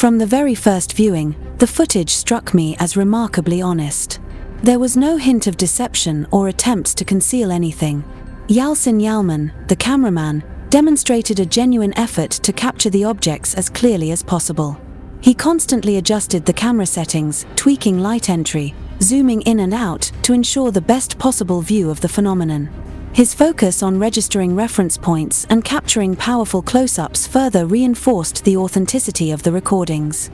From the very first viewing, the footage struck me as remarkably honest. There was no hint of deception or attempts to conceal anything. Yalçın Yalman, the cameraman, demonstrated a genuine effort to capture the objects as clearly as possible. He constantly adjusted the camera settings, tweaking light entry, zooming in and out to ensure the best possible view of the phenomenon. His focus on registering reference points and capturing powerful close-ups further reinforced the authenticity of the recordings.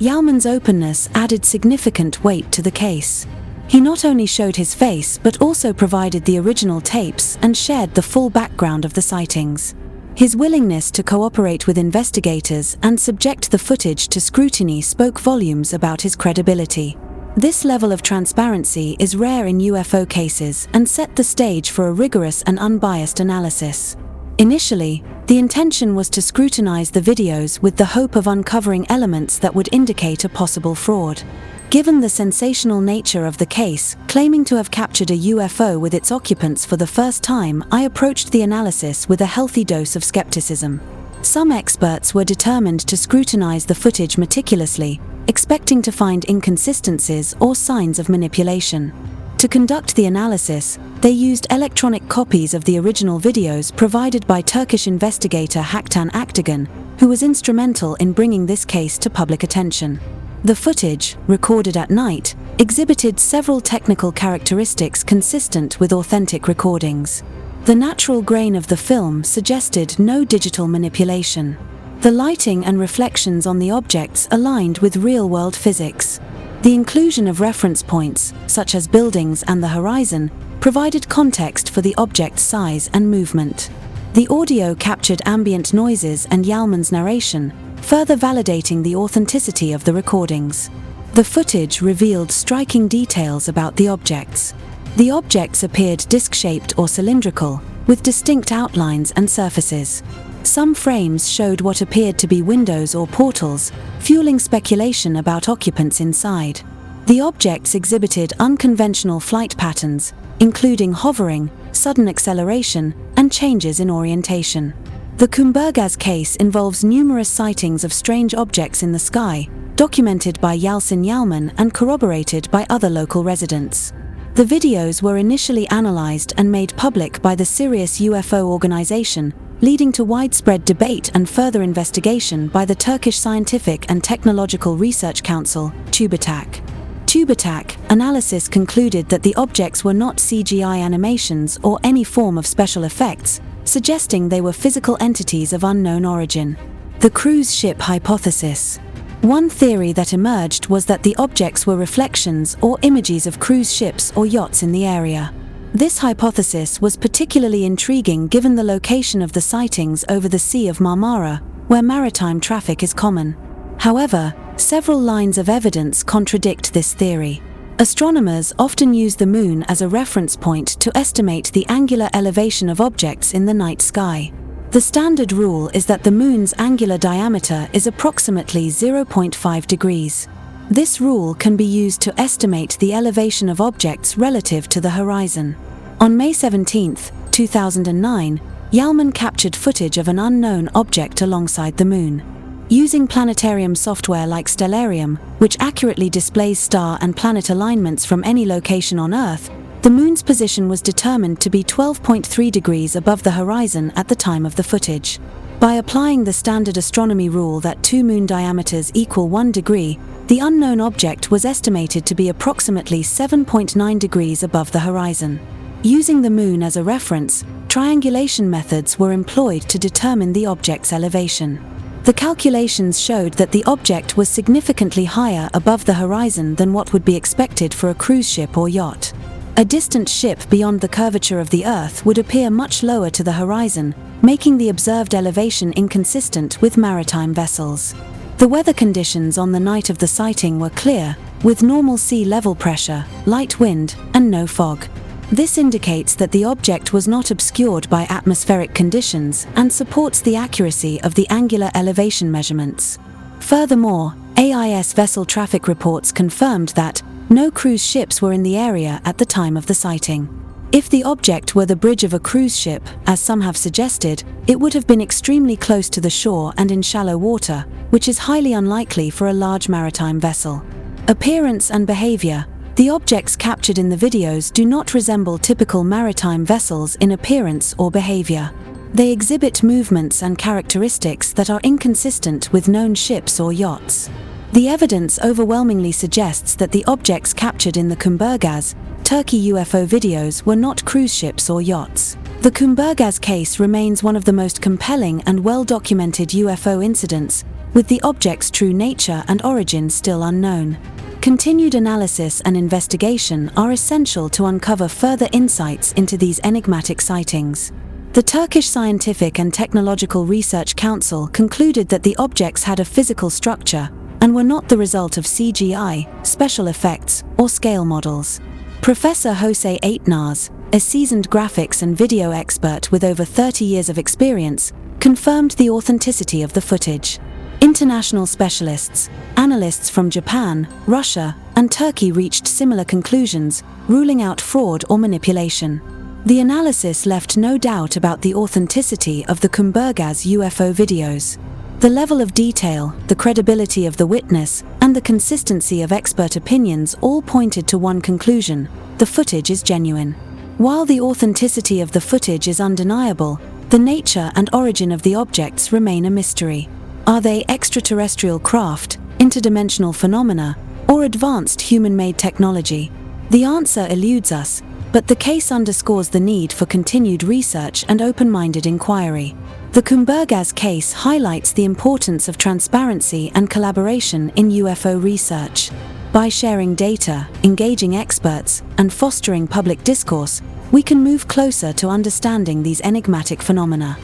Yalman's openness added significant weight to the case. He not only showed his face but also provided the original tapes and shared the full background of the sightings. His willingness to cooperate with investigators and subject the footage to scrutiny spoke volumes about his credibility. This level of transparency is rare in UFO cases and set the stage for a rigorous and unbiased analysis. Initially, the intention was to scrutinize the videos with the hope of uncovering elements that would indicate a possible fraud. Given the sensational nature of the case, claiming to have captured a UFO with its occupants for the first time, I approached the analysis with a healthy dose of skepticism. Some experts were determined to scrutinize the footage meticulously, expecting to find inconsistencies or signs of manipulation. To conduct the analysis, they used electronic copies of the original videos provided by Turkish investigator Haktan Aktagan, who was instrumental in bringing this case to public attention. The footage, recorded at night, exhibited several technical characteristics consistent with authentic recordings. The natural grain of the film suggested no digital manipulation. The lighting and reflections on the objects aligned with real-world physics. The inclusion of reference points, such as buildings and the horizon, provided context for the object's size and movement. The audio captured ambient noises and Yalman's narration, further validating the authenticity of the recordings. The footage revealed striking details about the objects. The objects appeared disc-shaped or cylindrical, with distinct outlines and surfaces. Some frames showed what appeared to be windows or portals, fueling speculation about occupants inside. The objects exhibited unconventional flight patterns, including hovering, sudden acceleration, and changes in orientation. The Kumburgaz case involves numerous sightings of strange objects in the sky, documented by Yalçın Yalman and corroborated by other local residents. The videos were initially analyzed and made public by the Sirius UFO organization, leading to widespread debate and further investigation by the Turkish Scientific and Technological Research Council, TUBITAK. TUBITAK Analysis concluded that the objects were not CGI animations or any form of special effects, suggesting they were physical entities of unknown origin. The cruise ship hypothesis. One theory that emerged was that the objects were reflections or images of cruise ships or yachts in the area. This hypothesis was particularly intriguing given the location of the sightings over the Sea of Marmara, where maritime traffic is common. However, several lines of evidence contradict this theory. Astronomers often use the moon as a reference point to estimate the angular elevation of objects in the night sky. The standard rule is that the moon's angular diameter is approximately 0.5 degrees. This rule can be used to estimate the elevation of objects relative to the horizon. On May 17, 2009, Yalman captured footage of an unknown object alongside the moon. Using planetarium software like Stellarium, which accurately displays star and planet alignments from any location on Earth, the moon's position was determined to be 12.3 degrees above the horizon at the time of the footage. By applying the standard astronomy rule that two moon diameters equal 1 degree, the unknown object was estimated to be approximately 7.9 degrees above the horizon. Using the moon as a reference, triangulation methods were employed to determine the object's elevation. The calculations showed that the object was significantly higher above the horizon than what would be expected for a cruise ship or yacht. A distant ship beyond the curvature of the Earth would appear much lower to the horizon, making the observed elevation inconsistent with maritime vessels. The weather conditions on the night of the sighting were clear, with normal sea level pressure, light wind, and no fog. This indicates that the object was not obscured by atmospheric conditions and supports the accuracy of the angular elevation measurements. Furthermore, AIS vessel traffic reports confirmed that no cruise ships were in the area at the time of the sighting. If the object were the bridge of a cruise ship, as some have suggested, it would have been extremely close to the shore and in shallow water, which is highly unlikely for a large maritime vessel. Appearance and behavior. The objects captured in the videos do not resemble typical maritime vessels in appearance or behavior. They exhibit movements and characteristics that are inconsistent with known ships or yachts. The evidence overwhelmingly suggests that the objects captured in the Kumburgaz, Turkey UFO videos were not cruise ships or yachts. The Kumburgaz case remains one of the most compelling and well-documented UFO incidents, with the object's true nature and origin still unknown. Continued analysis and investigation are essential to uncover further insights into these enigmatic sightings. The Turkish Scientific and Technological Research Council concluded that the objects had a physical structure and were not the result of CGI, special effects, or scale models. Professor Jose Aitnaz, a seasoned graphics and video expert with over 30 years of experience, confirmed the authenticity of the footage. International specialists, analysts from Japan, Russia, and Turkey reached similar conclusions, ruling out fraud or manipulation. The analysis left no doubt about the authenticity of the Kumburgaz UFO videos. The level of detail, the credibility of the witness, and the consistency of expert opinions all pointed to one conclusion: the footage is genuine. While the authenticity of the footage is undeniable, the nature and origin of the objects remain a mystery. Are they extraterrestrial craft, interdimensional phenomena, or advanced human-made technology? The answer eludes us, but the case underscores the need for continued research and open-minded inquiry. The Kumburgaz case highlights the importance of transparency and collaboration in UFO research. By sharing data, engaging experts, and fostering public discourse, we can move closer to understanding these enigmatic phenomena.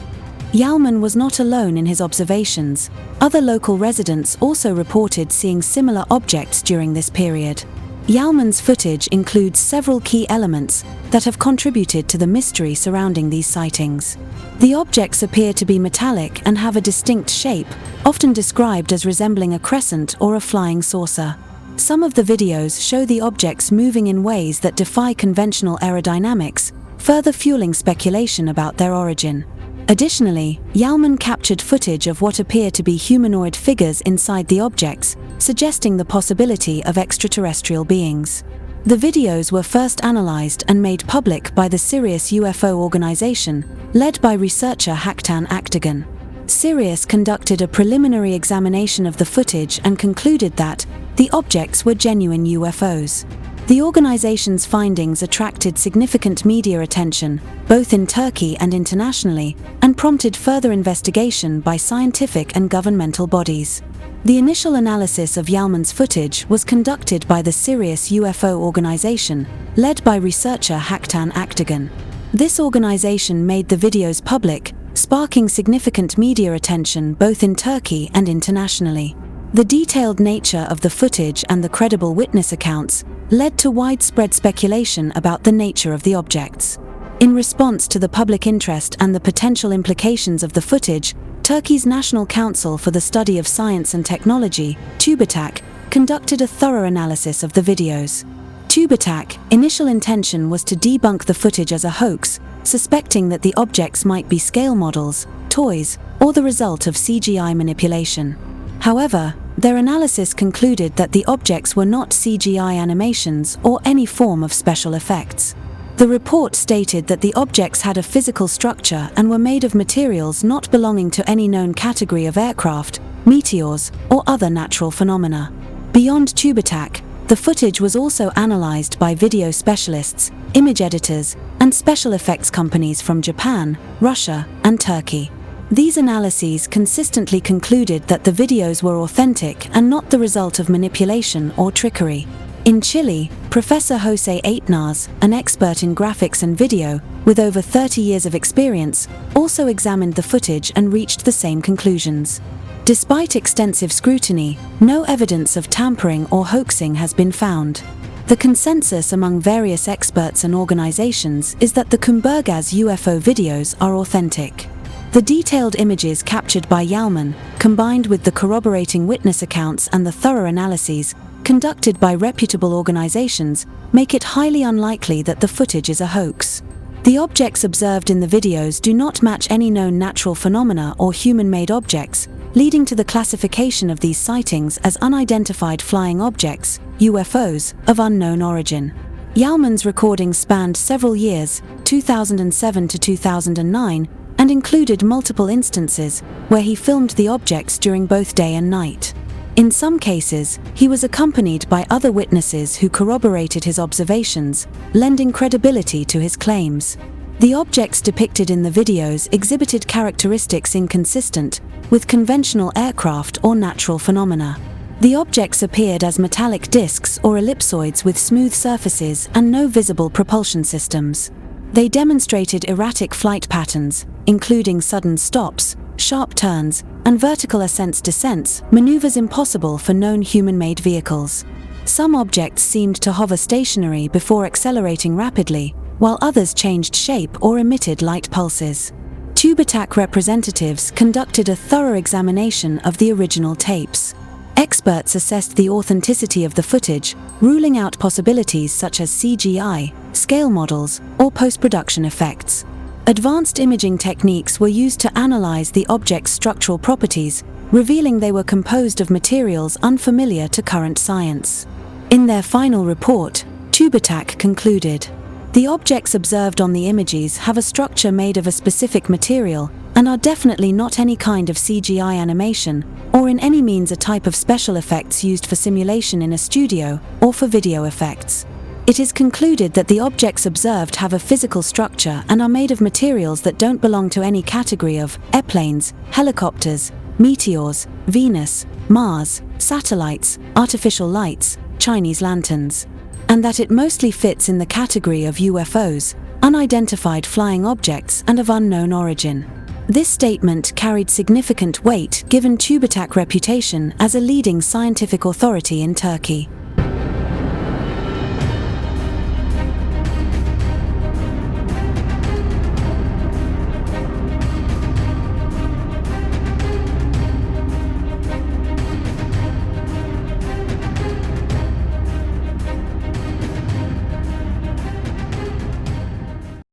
Yalman was not alone in his observations. Other local residents also reported seeing similar objects during this period. Yalman's footage includes several key elements that have contributed to the mystery surrounding these sightings. The objects appear to be metallic and have a distinct shape, often described as resembling a crescent or a flying saucer. Some of the videos show the objects moving in ways that defy conventional aerodynamics, further fueling speculation about their origin. Additionally, Yalman captured footage of what appear to be humanoid figures inside the objects, suggesting the possibility of extraterrestrial beings. The videos were first analyzed and made public by the Sirius UFO organization, led by researcher Haktan Akdogan. Sirius conducted a preliminary examination of the footage and concluded that the objects were genuine UFOs. The organization's findings attracted significant media attention, both in Turkey and internationally, and prompted further investigation by scientific and governmental bodies. The initial analysis of Yalman's footage was conducted by the Sirius UFO organization, led by researcher Haktan Akdogan. This organization made the videos public, sparking significant media attention both in Turkey and internationally. The detailed nature of the footage and the credible witness accounts led to widespread speculation about the nature of the objects. In response to the public interest and the potential implications of the footage, Turkey's National Council for the Study of Science and Technology, TUBITAK, conducted a thorough analysis of the videos. TUBITAK's initial intention was to debunk the footage as a hoax, suspecting that the objects might be scale models, toys, or the result of CGI manipulation. However, their analysis concluded that the objects were not CGI animations or any form of special effects. The report stated that the objects had a physical structure and were made of materials not belonging to any known category of aircraft, meteors, or other natural phenomena. Beyond TUBITAK, the footage was also analyzed by video specialists, image editors, and special effects companies from Japan, Russia, and Turkey. These analyses consistently concluded that the videos were authentic and not the result of manipulation or trickery. In Chile, Professor Jose Aitnaz, an expert in graphics and video, with over 30 years of experience, also examined the footage and reached the same conclusions. Despite extensive scrutiny, no evidence of tampering or hoaxing has been found. The consensus among various experts and organizations is that the Kumburgaz UFO videos are authentic. The detailed images captured by Yalman, combined with the corroborating witness accounts and the thorough analyses, conducted by reputable organizations, make it highly unlikely that the footage is a hoax. The objects observed in the videos do not match any known natural phenomena or human-made objects, leading to the classification of these sightings as unidentified flying objects, UFOs, of unknown origin. Yalman's recordings spanned several years, 2007 to 2009, and included multiple instances where he filmed the objects during both day and night. In some cases, he was accompanied by other witnesses who corroborated his observations, lending credibility to his claims. The objects depicted in the videos exhibited characteristics inconsistent with conventional aircraft or natural phenomena. The objects appeared as metallic discs or ellipsoids with smooth surfaces and no visible propulsion systems. They demonstrated erratic flight patterns, including sudden stops, sharp turns, and vertical ascents-descents, maneuvers impossible for known human-made vehicles. Some objects seemed to hover stationary before accelerating rapidly, while others changed shape or emitted light pulses. TUBITAK representatives conducted a thorough examination of the original tapes. Experts assessed the authenticity of the footage, ruling out possibilities such as CGI, scale models, or post-production effects. Advanced imaging techniques were used to analyze the object's structural properties, revealing they were composed of materials unfamiliar to current science. In their final report, TUBITAK concluded, "The objects observed on the images have a structure made of a specific material and are definitely not any kind of CGI animation, or in any means a type of special effects used for simulation in a studio or for video effects. It is concluded that the objects observed have a physical structure and are made of materials that don't belong to any category of airplanes, helicopters, meteors, Venus, Mars, satellites, artificial lights, Chinese lanterns, and that it mostly fits in the category of UFOs, unidentified flying objects and of unknown origin." This statement carried significant weight given TUBITAK reputation as a leading scientific authority in Turkey.